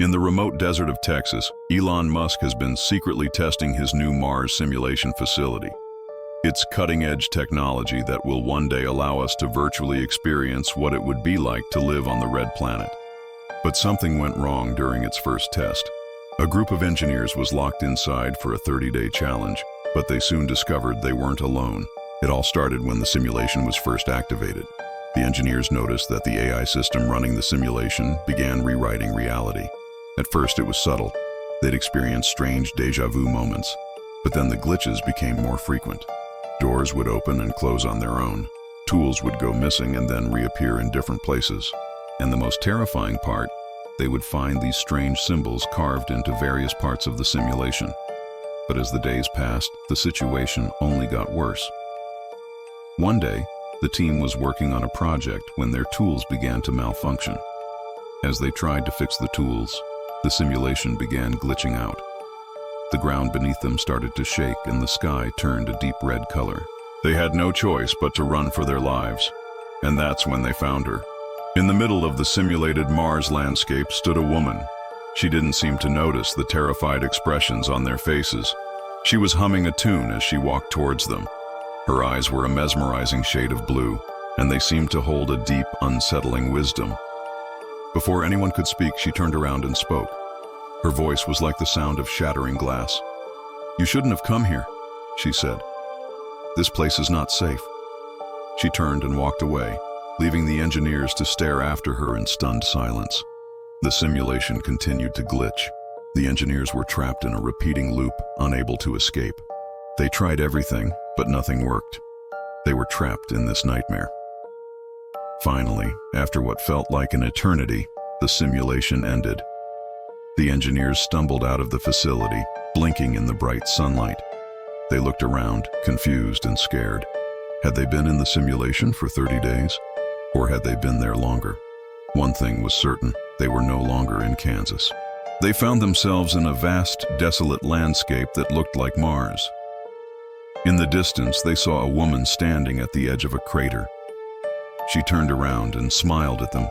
In the remote desert of Texas, Elon Musk has been secretly testing his new Mars simulation facility. It's cutting-edge technology that will one day allow us to virtually experience what it would be like to live on the red planet. But something went wrong during its first test. A group of engineers was locked inside for a 30-day challenge, but they soon discovered they weren't alone. It all started when the simulation was first activated. The engineers noticed that the AI system running the simulation began rewriting reality. At first it was subtle. They'd experienced strange déjà vu moments, but then the glitches became more frequent. Doors would open and close on their own. Tools would go missing and then reappear in different places. And the most terrifying part, they would find these strange symbols carved into various parts of the simulation. But as the days passed, the situation only got worse. One day, the team was working on a project when their tools began to malfunction. As they tried to fix the tools, the simulation began glitching out. The ground beneath them started to shake and the sky turned a deep red color. They had no choice but to run for their lives. And that's when they found her. In the middle of the simulated Mars landscape stood a woman. She didn't seem to notice the terrified expressions on their faces. She was humming a tune as she walked towards them. Her eyes were a mesmerizing shade of blue, and they seemed to hold a deep, unsettling wisdom. Before anyone could speak, she turned around and spoke. Her voice was like the sound of shattering glass. "You shouldn't have come here," she said. "This place is not safe." She turned and walked away, leaving the engineers to stare after her in stunned silence. The simulation continued to glitch. The engineers were trapped in a repeating loop, unable to escape. They tried everything, but nothing worked. They were trapped in this nightmare. Finally, after what felt like an eternity, the simulation ended. The engineers stumbled out of the facility, blinking in the bright sunlight. They looked around, confused and scared. Had they been in the simulation for 30 days? Or had they been there longer? One thing was certain, they were no longer in Kansas. They found themselves in a vast, desolate landscape that looked like Mars. In the distance, they saw a woman standing at the edge of a crater. She turned around and smiled at them.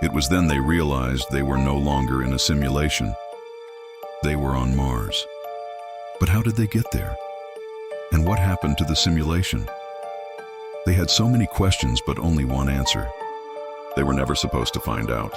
It was then they realized they were no longer in a simulation. They were on Mars. But how did they get there? And what happened to the simulation? They had so many questions, but only one answer. They were never supposed to find out.